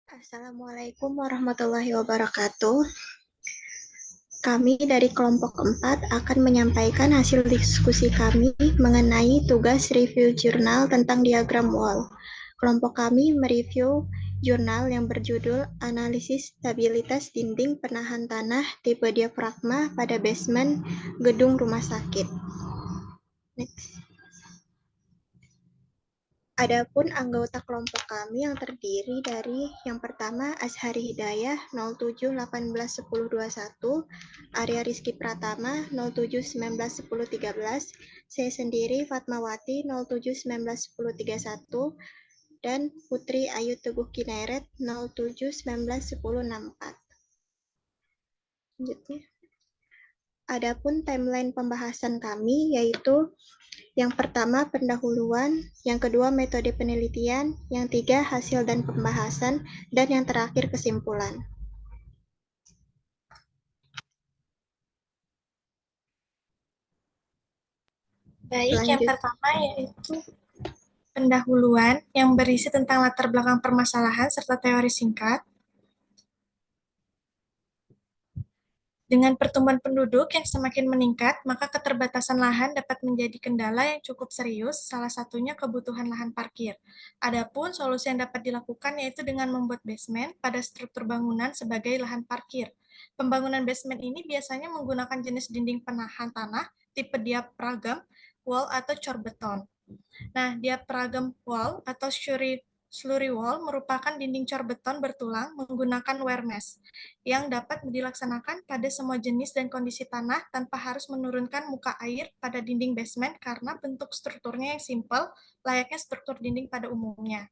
Assalamualaikum warahmatullahi wabarakatuh. Kami dari kelompok 4 akan menyampaikan hasil diskusi kami mengenai tugas review jurnal tentang diagram wall. Kelompok kami mereview jurnal yang berjudul Analisis Stabilitas Dinding Penahan Tanah Tipe Diafragma pada Basement Gedung Rumah Sakit. Next. Adapun anggota kelompok kami yang terdiri dari yang pertama Azhari Hidayah 07181021, Arya Rizky Pratama 07191013, saya sendiri Fatmawati 07191031 dan Putri Ayu Teguh Kinairet 07191064. Selanjutnya. Adapun timeline pembahasan kami yaitu yang pertama, pendahuluan. Yang kedua, metode penelitian. Yang tiga, hasil dan pembahasan. Dan yang terakhir, kesimpulan. Baik, yang pertama yaitu pendahuluan yang berisi tentang latar belakang permasalahan serta teori singkat. Dengan pertumbuhan penduduk yang semakin meningkat, maka keterbatasan lahan dapat menjadi kendala yang cukup serius, salah satunya kebutuhan lahan parkir. Adapun solusi yang dapat dilakukan yaitu dengan membuat basement pada struktur bangunan sebagai lahan parkir. Pembangunan basement ini biasanya menggunakan jenis dinding penahan tanah tipe diaphragm wall atau cor beton. Nah, diaphragm wall atau slurry wall merupakan dinding cor beton bertulang menggunakan wear mesh yang dapat dilaksanakan pada semua jenis dan kondisi tanah tanpa harus menurunkan muka air pada dinding basement karena bentuk strukturnya yang simpel, layaknya struktur dinding pada umumnya.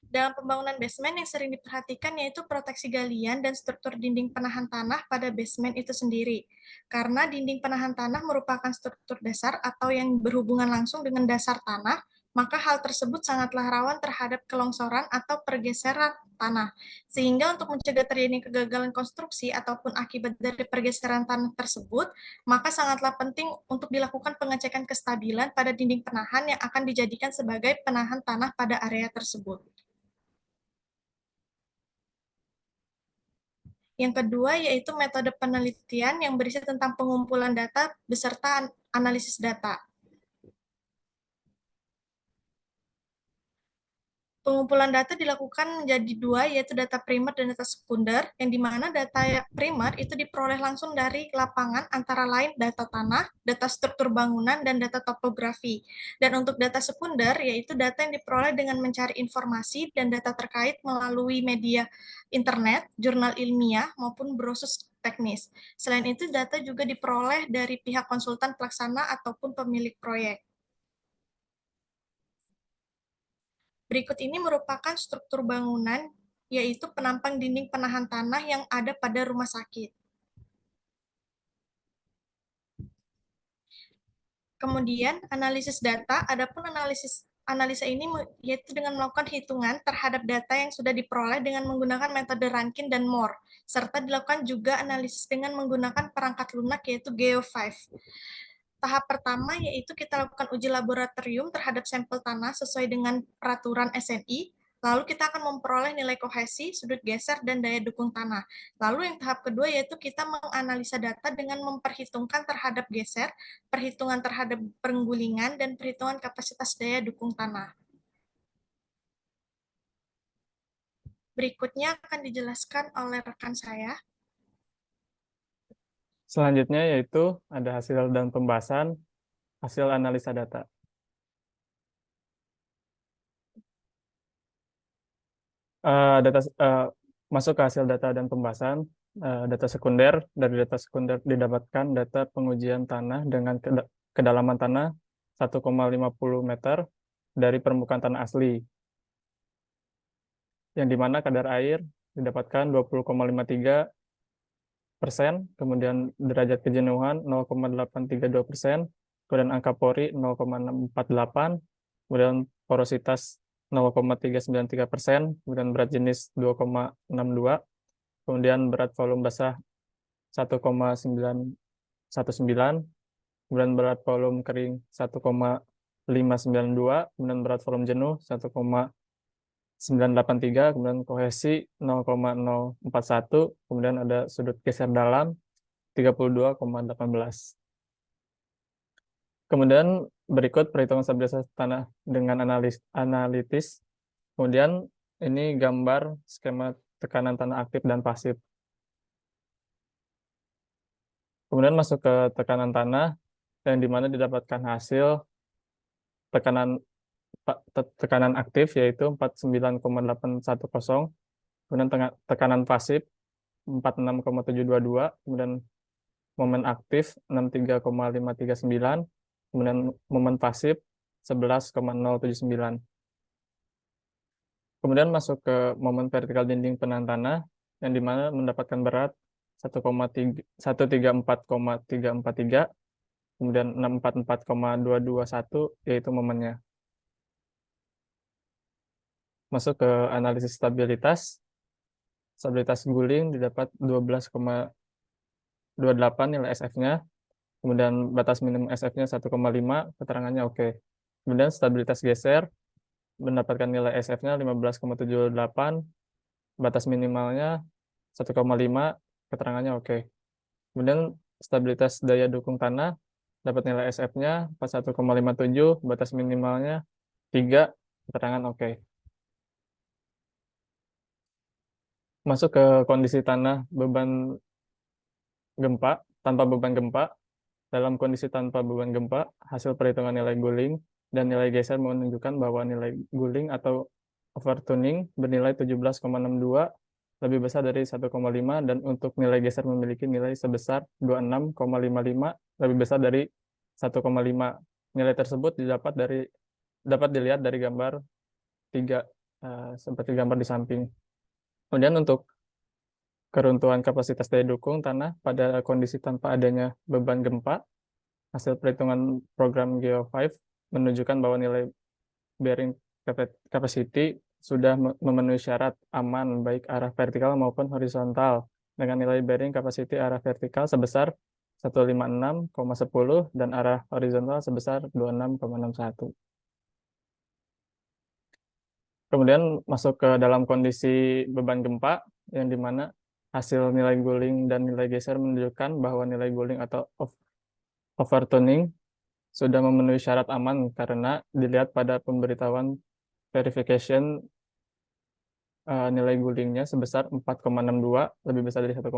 Dalam pembangunan basement yang sering diperhatikan yaitu proteksi galian dan struktur dinding penahan tanah pada basement itu sendiri. Karena dinding penahan tanah merupakan struktur dasar atau yang berhubungan langsung dengan dasar tanah, maka hal tersebut sangatlah rawan terhadap kelongsoran atau pergeseran tanah. Sehingga untuk mencegah terjadinya kegagalan konstruksi ataupun akibat dari pergeseran tanah tersebut, maka sangatlah penting untuk dilakukan pengecekan kestabilan pada dinding penahan yang akan dijadikan sebagai penahan tanah pada area tersebut. Yang kedua yaitu metode penelitian yang berisi tentang pengumpulan data beserta analisis data. Pengumpulan data dilakukan menjadi dua, yaitu data primer dan data sekunder, yang dimana data primer itu diperoleh langsung dari lapangan, antara lain data tanah, data struktur bangunan, dan data topografi. Dan untuk data sekunder, yaitu data yang diperoleh dengan mencari informasi dan data terkait melalui media internet, jurnal ilmiah, maupun brosus teknis. Selain itu, data juga diperoleh dari pihak konsultan pelaksana ataupun pemilik proyek. Berikut ini merupakan struktur bangunan, yaitu penampang dinding penahan tanah yang ada pada rumah sakit. Kemudian, analisis data, adapun analisa ini yaitu dengan melakukan hitungan terhadap data yang sudah diperoleh dengan menggunakan metode Rankin dan Moore, serta dilakukan juga analisis dengan menggunakan perangkat lunak yaitu Geo5. Tahap pertama yaitu kita lakukan uji laboratorium terhadap sampel tanah sesuai dengan peraturan SNI, lalu kita akan memperoleh nilai kohesi, sudut geser, dan daya dukung tanah. Lalu yang tahap kedua yaitu kita menganalisa data dengan memperhitungkan terhadap geser, perhitungan terhadap penggulingan, dan perhitungan kapasitas daya dukung tanah. Berikutnya akan dijelaskan oleh rekan saya. Selanjutnya yaitu ada hasil dan pembahasan hasil analisa data. Masuk ke hasil data dan pembahasan data sekunder. Dari data sekunder didapatkan data pengujian tanah dengan kedalaman tanah 1,50 meter dari permukaan tanah asli, yang dimana kadar air didapatkan 20,53%, kemudian derajat kejenuhan 0,832%, kemudian angka pori 0,648, kemudian porositas 0,393%, kemudian berat jenis 2,62, kemudian berat volume basah 1,919, kemudian berat volume kering 1,592, kemudian berat volume jenuh 983, kemudian kohesi 0,041, kemudian ada sudut geser dalam 32,18. Kemudian berikut perhitungan stabilitas tanah dengan analitis. Kemudian ini gambar skema tekanan tanah aktif dan pasif. Kemudian masuk ke tekanan tanah, yang dimana didapatkan hasil tekanan aktif yaitu 49,810, kemudian tekanan pasif 46,722, kemudian momen aktif 63,539, kemudian momen pasif 11,079. Kemudian masuk ke momen vertikal dinding penahan tanah, yang dimana mendapatkan berat 134,343, kemudian 644,221, yaitu momennya. Masuk ke analisis stabilitas guling didapat 12,28 nilai SF-nya, kemudian batas minimum SF-nya 1,5, keterangannya oke. Kemudian stabilitas geser mendapatkan nilai SF-nya 15,78, batas minimalnya 1,5, keterangannya oke. Kemudian stabilitas daya dukung tanah dapat nilai SF-nya 41,57, batas minimalnya 3, keterangan oke. Masuk ke kondisi tanah beban gempa, tanpa beban gempa. Dalam kondisi tanpa beban gempa, hasil perhitungan nilai guling dan nilai geser menunjukkan bahwa nilai guling atau overturning bernilai 17,62, lebih besar dari 1,5, dan untuk nilai geser memiliki nilai sebesar 26,55, lebih besar dari 1,5. Nilai tersebut dapat dilihat dari gambar 3, seperti gambar di samping. Kemudian untuk keruntuhan kapasitas daya dukung tanah pada kondisi tanpa adanya beban gempa, hasil perhitungan program Geo5 menunjukkan bahwa nilai bearing capacity sudah memenuhi syarat aman baik arah vertikal maupun horizontal, dengan nilai bearing capacity arah vertikal sebesar 156,10 dan arah horizontal sebesar 26,61. Kemudian masuk ke dalam kondisi beban gempa, yang dimana hasil nilai guling dan nilai geser menunjukkan bahwa nilai guling atau overturning sudah memenuhi syarat aman karena dilihat pada pemberitahuan verification, nilai gulingnya sebesar 4,62, lebih besar dari 1,5,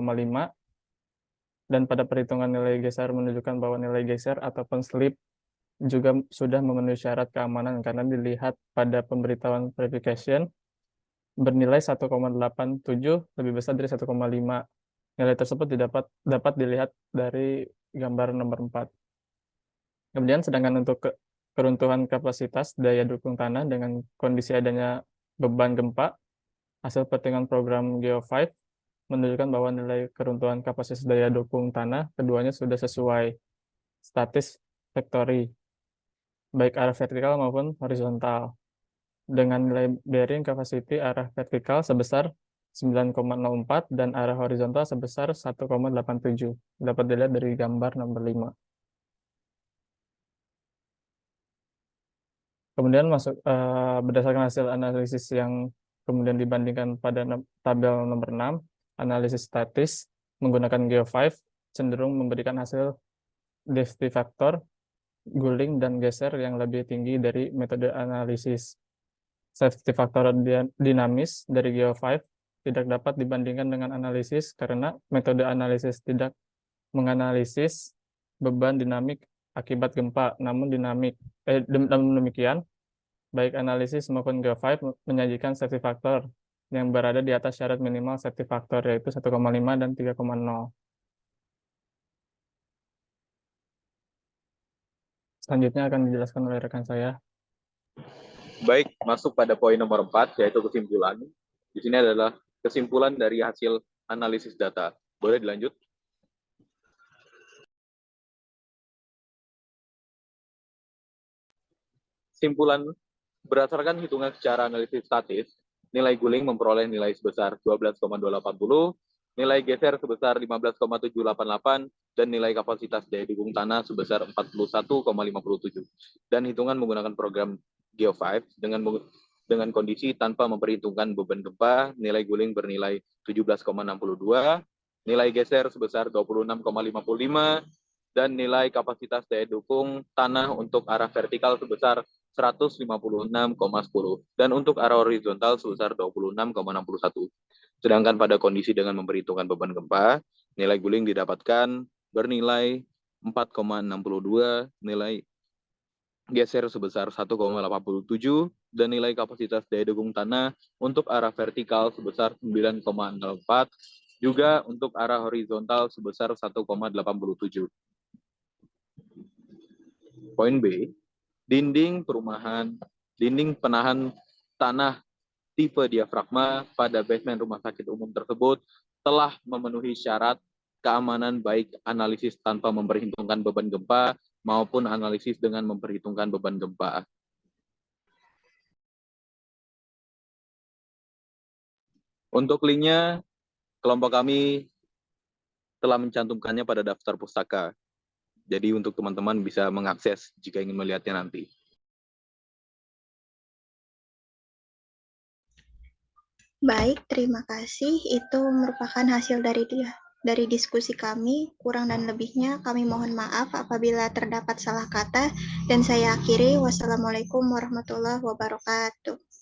dan pada perhitungan nilai geser menunjukkan bahwa nilai geser ataupun slip juga sudah memenuhi syarat keamanan karena dilihat pada pemberitahuan verification bernilai 1,87, lebih besar dari 1,5. Nilai tersebut dapat dilihat dari gambar nomor 4. Kemudian sedangkan untuk keruntuhan kapasitas daya dukung tanah dengan kondisi adanya beban gempa, hasil perhitungan program Geo5 menunjukkan bahwa nilai keruntuhan kapasitas daya dukung tanah keduanya sudah sesuai statis factory, baik arah vertikal maupun horizontal, dengan nilai bearing capacity arah vertikal sebesar 9,04 dan arah horizontal sebesar 1,87. Dapat dilihat dari gambar nomor 5. Kemudian berdasarkan hasil analisis yang kemudian dibandingkan pada tabel nomor 6, analisis statis menggunakan Geo5 cenderung memberikan hasil density factor, guling, dan geser yang lebih tinggi dari metode analisis. Safety factor dinamis dari Geo5 tidak dapat dibandingkan dengan analisis karena metode analisis tidak menganalisis beban dinamik akibat gempa, namun demikian, baik analisis maupun Geo5 menyajikan safety factor yang berada di atas syarat minimal safety factor, yaitu 1,5 dan 3,0. Selanjutnya akan dijelaskan oleh rekan saya. Baik, masuk pada poin nomor 4, yaitu kesimpulan. Di sini adalah kesimpulan dari hasil analisis data. Boleh dilanjut? Kesimpulan, berdasarkan hitungan secara analisis statis, nilai guling memperoleh nilai sebesar 12,280, nilai geser sebesar 15,788, dan nilai kapasitas daya dukung tanah sebesar 41,57. Dan hitungan menggunakan program Geo5 dengan dengan kondisi tanpa memperhitungkan beban gempa, nilai guling bernilai 17,62, nilai geser sebesar 26,55, dan nilai kapasitas daya dukung tanah untuk arah vertikal sebesar 156,10 dan untuk arah horizontal sebesar 26,61. Sedangkan pada kondisi dengan memperhitungkan beban gempa, nilai guling didapatkan bernilai 4,62, nilai geser sebesar 1,87, dan nilai kapasitas daya dukung tanah untuk arah vertikal sebesar 9,04, juga untuk arah horizontal sebesar 1,87. Poin B, dinding penahan tanah tipe diafragma pada basement rumah sakit umum tersebut telah memenuhi syarat keamanan baik analisis tanpa memperhitungkan beban gempa maupun analisis dengan memperhitungkan beban gempa. Untuk linknya, kelompok kami telah mencantumkannya pada daftar pustaka. Jadi untuk teman-teman bisa mengakses jika ingin melihatnya nanti. Baik, terima kasih. Itu merupakan hasil dari diskusi kami. Kurang dan lebihnya kami mohon maaf apabila terdapat salah kata. Dan saya akhiri, wassalamualaikum warahmatullahi wabarakatuh.